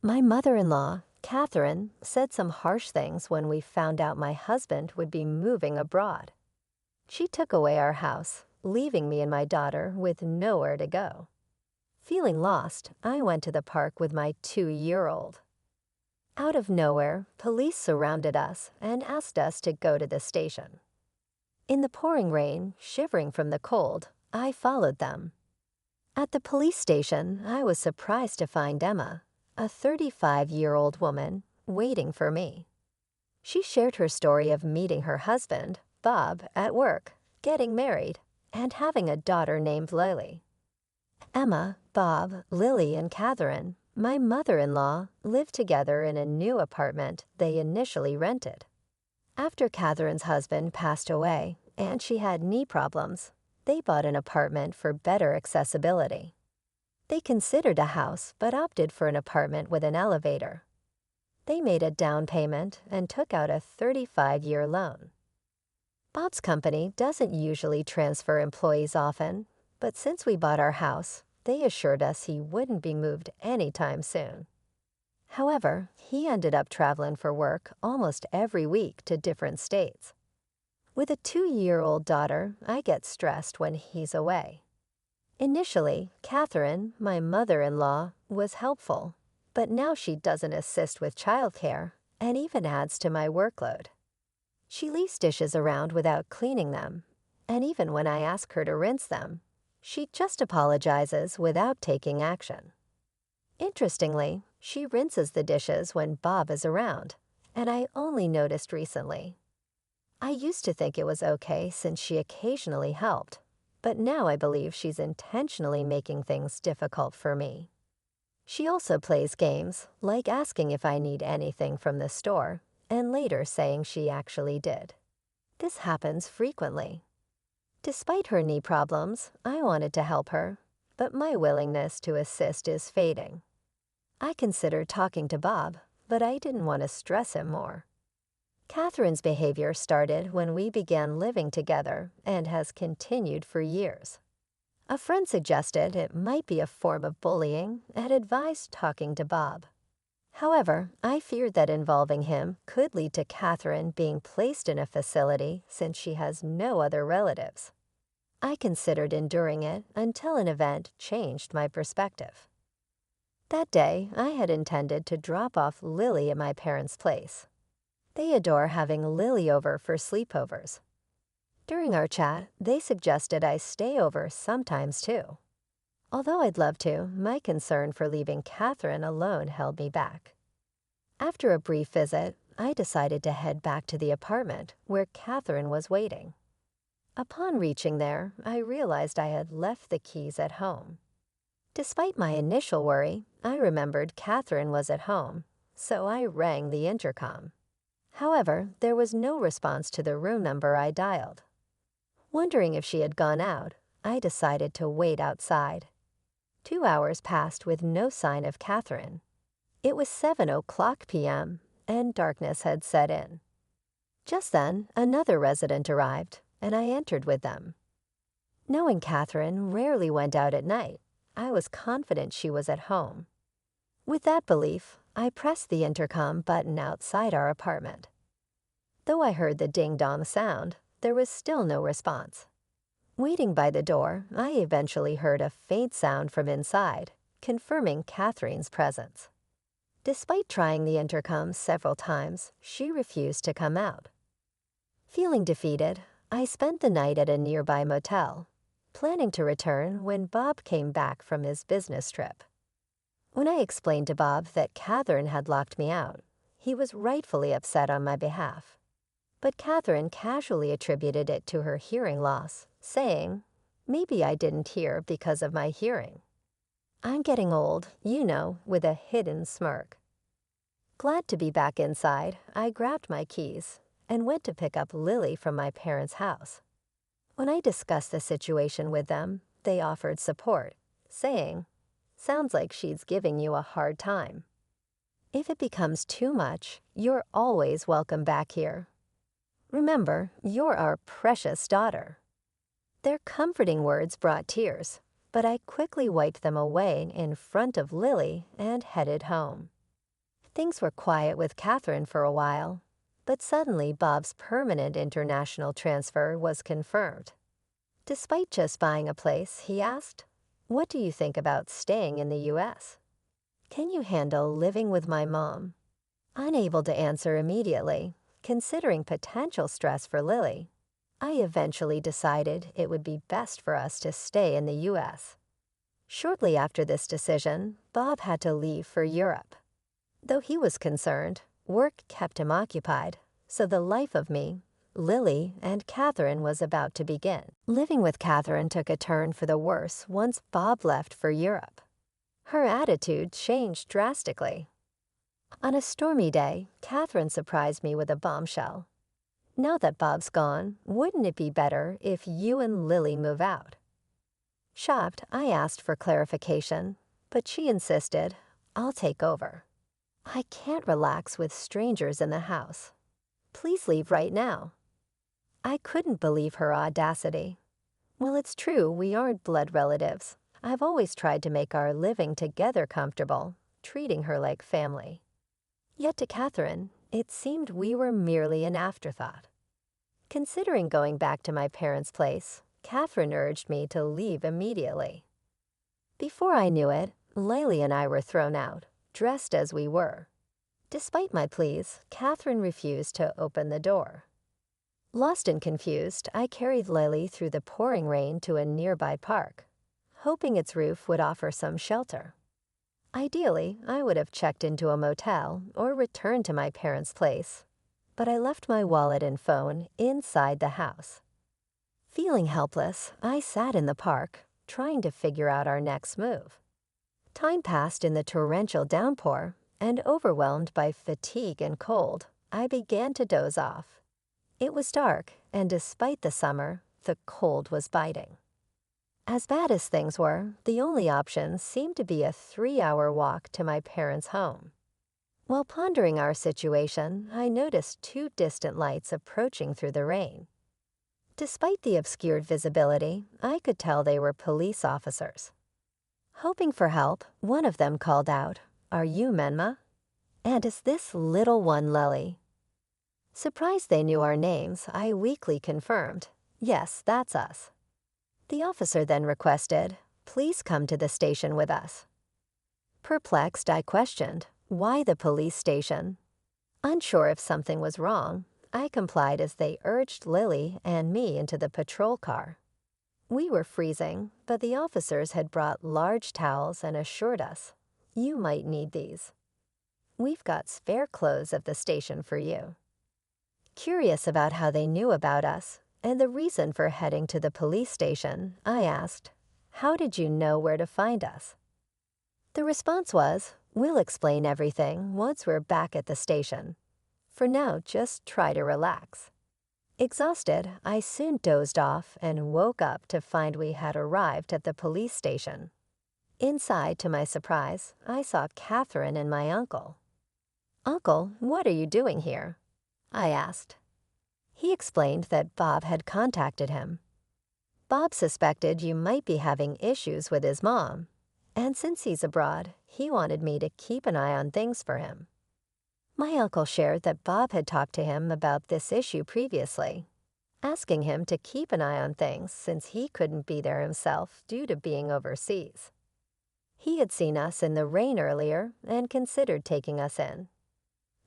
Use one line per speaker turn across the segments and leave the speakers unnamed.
My mother-in-law, Catherine, said some harsh things when we found out my husband would be moving abroad. She took away our house, leaving me and my daughter with nowhere to go. Feeling lost, I went to the park with my 2-year-old. Out of nowhere, police surrounded us and asked us to go to the station. In the pouring rain, shivering from the cold, I followed them. At the police station, I was surprised to find Emma, a 35-year-old woman, waiting for me. She shared her story of meeting her husband, Bob, at work, getting married, and having a daughter named Lily. Emma, Bob, Lily, and Catherine, my mother-in-law, lived together in a new apartment they initially rented. After Catherine's husband passed away and she had knee problems, they bought an apartment for better accessibility. They considered a house but opted for an apartment with an elevator. They made a down payment and took out a 35-year loan. Bob's company doesn't usually transfer employees often, but since we bought our house, they assured us he wouldn't be moved anytime soon. However, he ended up traveling for work almost every week to different states. With a 2-year-old daughter, I get stressed when he's away. Initially, Catherine, my mother-in-law, was helpful, but now she doesn't assist with childcare and even adds to my workload. She leaves dishes around without cleaning them, and even when I ask her to rinse them, she just apologizes without taking action. Interestingly, she rinses the dishes when Bob is around, and I only noticed recently. I used to think it was okay since she occasionally helped, but now I believe she's intentionally making things difficult for me. She also plays games, like asking if I need anything from the store, and later saying she actually did. This happens frequently. Despite her knee problems, I wanted to help her, but my willingness to assist is fading. I considered talking to Bob, but I didn't want to stress him more. Catherine's behavior started when we began living together and has continued for years. A friend suggested it might be a form of bullying and advised talking to Bob. However, I feared that involving him could lead to Catherine being placed in a facility since she has no other relatives. I considered enduring it until an event changed my perspective. That day, I had intended to drop off Lily at my parents' place. They adore having Lily over for sleepovers. During our chat, they suggested I stay over sometimes too. Although I'd love to, my concern for leaving Catherine alone held me back. After a brief visit, I decided to head back to the apartment where Catherine was waiting. Upon reaching there, I realized I had left the keys at home. Despite my initial worry, I remembered Catherine was at home, so I rang the intercom. However, there was no response to the room number I dialed. Wondering if she had gone out, I decided to wait outside. 2 hours passed with no sign of Catherine. It was 7:00 p.m., and darkness had set in. Just then, another resident arrived, and I entered with them. Knowing Catherine rarely went out at night, I was confident she was at home. With that belief, I pressed the intercom button outside our apartment. Though I heard the ding-dong sound, there was still no response. Waiting by the door, I eventually heard a faint sound from inside, confirming Catherine's presence. Despite trying the intercom several times, she refused to come out. Feeling defeated, I spent the night at a nearby motel, planning to return when Bob came back from his business trip. When I explained to Bob that Catherine had locked me out, he was rightfully upset on my behalf. But Catherine casually attributed it to her hearing loss, saying, "Maybe I didn't hear because of my hearing." I'm getting old, with a hidden smirk. Glad to be back inside, I grabbed my keys and went to pick up Lily from my parents' house. When I discussed the situation with them, they offered support, saying, "Sounds like she's giving you a hard time. If it becomes too much, you're always welcome back here. Remember, you're our precious daughter." Their comforting words brought tears, but I quickly wiped them away in front of Lily and headed home. Things were quiet with Catherine for a while, but suddenly Bob's permanent international transfer was confirmed. Despite just buying a place, he asked, "What do you think about staying in the U.S.? Can you handle living with my mom?" Unable to answer immediately, considering potential stress for Lily, I eventually decided it would be best for us to stay in the U.S. Shortly after this decision, Bob had to leave for Europe. Though he was concerned, work kept him occupied, so the life of me, Lily, and Catherine was about to begin. Living with Catherine took a turn for the worse once Bob left for Europe. Her attitude changed drastically. On a stormy day, Catherine surprised me with a bombshell. "Now that Bob's gone, wouldn't it be better if you and Lily move out?" Shocked, I asked for clarification, but she insisted, "I'll take over. I can't relax with strangers in the house. Please leave right now." I couldn't believe her audacity. Well, it's true we aren't blood relatives. I've always tried to make our living together comfortable, treating her like family. Yet to Catherine, it seemed we were merely an afterthought. Considering going back to my parents' place, Catherine urged me to leave immediately. Before I knew it, Laylee and I were thrown out, dressed as we were. Despite my pleas, Catherine refused to open the door. Lost and confused, I carried Laylee through the pouring rain to a nearby park, hoping its roof would offer some shelter. Ideally, I would have checked into a motel or returned to my parents' place, but I left my wallet and phone inside the house. Feeling helpless, I sat in the park, trying to figure out our next move. Time passed in the torrential downpour, and overwhelmed by fatigue and cold, I began to doze off. It was dark, and despite the summer, the cold was biting. As bad as things were, the only option seemed to be a 3-hour walk to my parents' home. While pondering our situation, I noticed 2 distant lights approaching through the rain. Despite the obscured visibility, I could tell they were police officers. Hoping for help, one of them called out, "Are you Menma? And is this little one Lily?" Surprised they knew our names, I weakly confirmed, "Yes, that's us." The officer then requested, "Please come to the station with us." Perplexed, I questioned, "Why the police station?" Unsure if something was wrong, I complied as they urged Lily and me into the patrol car. We were freezing, but the officers had brought large towels and assured us, "You might need these. We've got spare clothes at the station for you." Curious about how they knew about us and the reason for heading to the police station, I asked, "How did you know where to find us?" The response was, "We'll explain everything once we're back at the station. For now, just try to relax." Exhausted, I soon dozed off and woke up to find we had arrived at the police station. Inside, to my surprise, I saw Catherine and my uncle. "Uncle, what are you doing here?" I asked. He explained that Bob had contacted him. Bob suspected you might be having issues with his mom, and since he's abroad, he wanted me to keep an eye on things for him. My uncle shared that Bob had talked to him about this issue previously, asking him to keep an eye on things since he couldn't be there himself due to being overseas. He had seen us in the rain earlier and considered taking us in.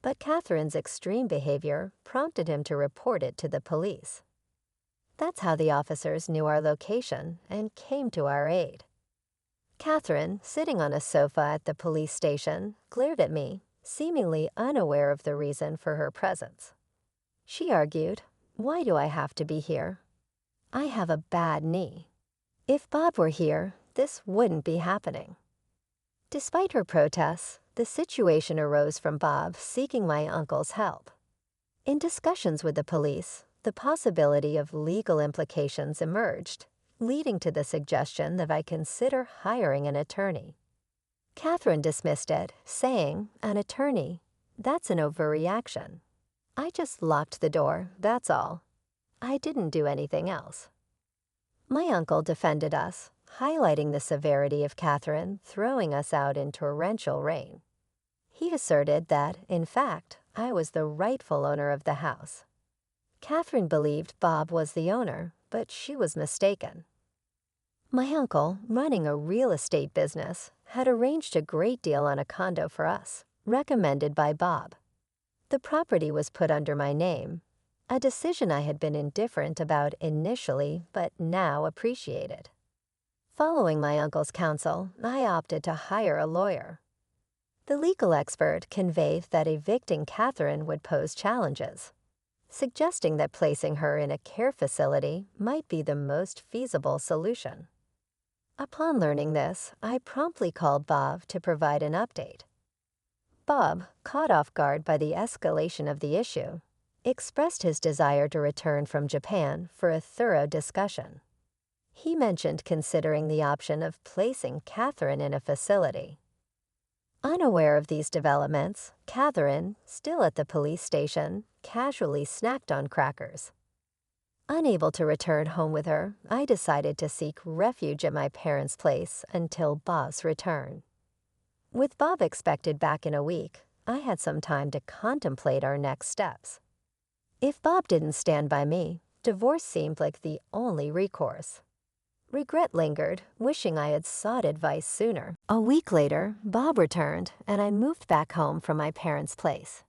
But Catherine's extreme behavior prompted him to report it to the police. That's how the officers knew our location and came to our aid. Catherine, sitting on a sofa at the police station, glared at me, seemingly unaware of the reason for her presence. She argued, "Why do I have to be here? I have a bad knee. If Bob were here, this wouldn't be happening." Despite her protests, the situation arose from Bob seeking my uncle's help. In discussions with the police, the possibility of legal implications emerged, leading to the suggestion that I consider hiring an attorney. Catherine dismissed it, saying, "An attorney? That's an overreaction. I just locked the door, that's all. I didn't do anything else." My uncle defended us, highlighting the severity of Catherine throwing us out in torrential rain. He asserted that, in fact, I was the rightful owner of the house. Catherine believed Bob was the owner, but she was mistaken. My uncle, running a real estate business, had arranged a great deal on a condo for us, recommended by Bob. The property was put under my name, a decision I had been indifferent about initially but now appreciated. Following my uncle's counsel, I opted to hire a lawyer. The legal expert conveyed that evicting Catherine would pose challenges, suggesting that placing her in a care facility might be the most feasible solution. Upon learning this, I promptly called Bob to provide an update. Bob, caught off guard by the escalation of the issue, expressed his desire to return from Japan for a thorough discussion. He mentioned considering the option of placing Catherine in a facility. Unaware of these developments, Catherine, still at the police station, casually snacked on crackers. Unable to return home with her, I decided to seek refuge at my parents' place until Bob's return. With Bob expected back in a week, I had some time to contemplate our next steps. If Bob didn't stand by me, divorce seemed like the only recourse. Regret lingered, wishing I had sought advice sooner. A week later, Bob returned, and I moved back home from my parents' place.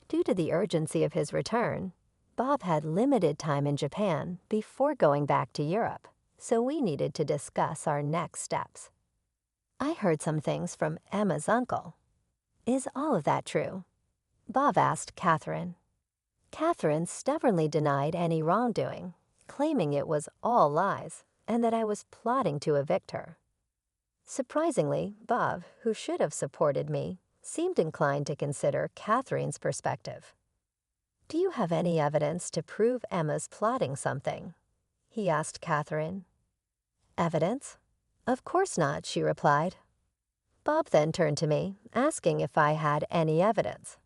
Due to the urgency of his return, Bob had limited time in Japan before going back to Europe, so we needed to discuss our next steps. I heard some things from Emma's uncle. Is all of that true? Bob asked Catherine. Catherine stubbornly denied any wrongdoing, claiming it was all lies and that I was plotting to evict her. Surprisingly, Bob, who should have supported me, seemed inclined to consider Catherine's perspective. Do you have any evidence to prove Emma's plotting something? He asked Catherine. Evidence? Of course not, she replied. Bob then turned to me, asking if I had any evidence.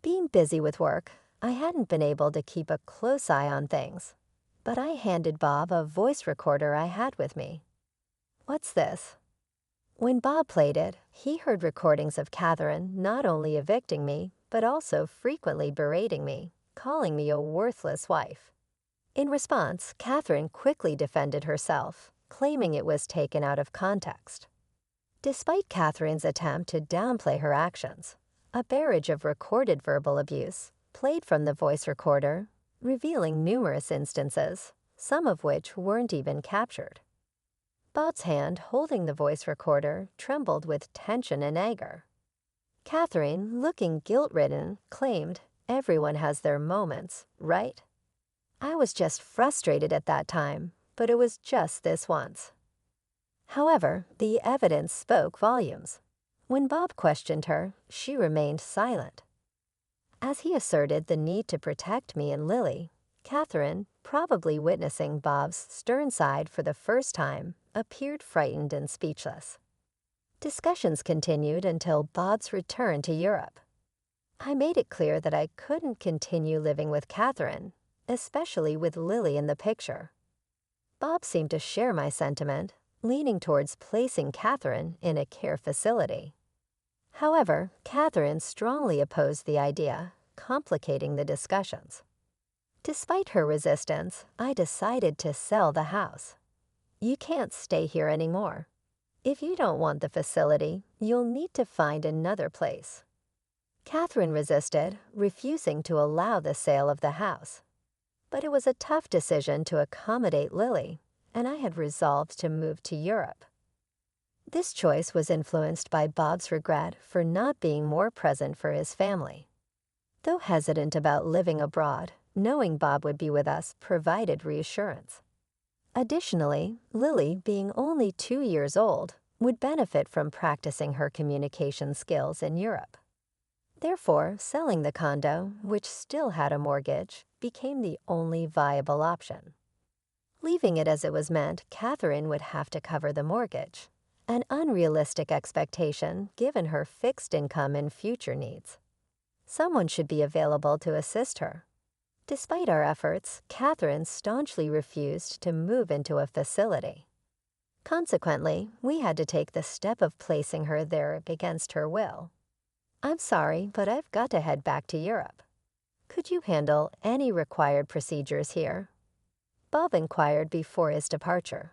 Being busy with work, I hadn't been able to keep a close eye on things, but I handed Bob a voice recorder I had with me. What's this? When Bob played it, he heard recordings of Catherine not only evicting me, but also frequently berating me, calling me a worthless wife. In response, Catherine quickly defended herself, claiming it was taken out of context. Despite Catherine's attempt to downplay her actions, a barrage of recorded verbal abuse played from the voice recorder, revealing numerous instances, some of which weren't even captured. Bob's hand holding the voice recorder trembled with tension and anger. Catherine, looking guilt-ridden, claimed, "Everyone has their moments, right?" I was just frustrated at that time, but it was just this once. However, the evidence spoke volumes. When Bob questioned her, she remained silent. As he asserted the need to protect me and Lily, Catherine, probably witnessing Bob's stern side for the first time, appeared frightened and speechless. Discussions continued until Bob's return to Europe. I made it clear that I couldn't continue living with Catherine, especially with Lily in the picture. Bob seemed to share my sentiment, leaning towards placing Catherine in a care facility. However, Catherine strongly opposed the idea, complicating the discussions. Despite her resistance, I decided to sell the house. You can't stay here anymore. If you don't want the facility, you'll need to find another place. Catherine resisted, refusing to allow the sale of the house. But it was a tough decision to accommodate Lily, and I had resolved to move to Europe. This choice was influenced by Bob's regret for not being more present for his family. Though hesitant about living abroad, knowing Bob would be with us provided reassurance. Additionally, Lily, being only 2 years old, would benefit from practicing her communication skills in Europe. Therefore, selling the condo, which still had a mortgage, became the only viable option. Leaving it as it was meant Catherine would have to cover the mortgage, an unrealistic expectation given her fixed income and future needs. Someone should be available to assist her. Despite our efforts, Catherine staunchly refused to move into a facility. Consequently, we had to take the step of placing her there against her will. I'm sorry, but I've got to head back to Europe. Could you handle any required procedures here? Bob inquired before his departure.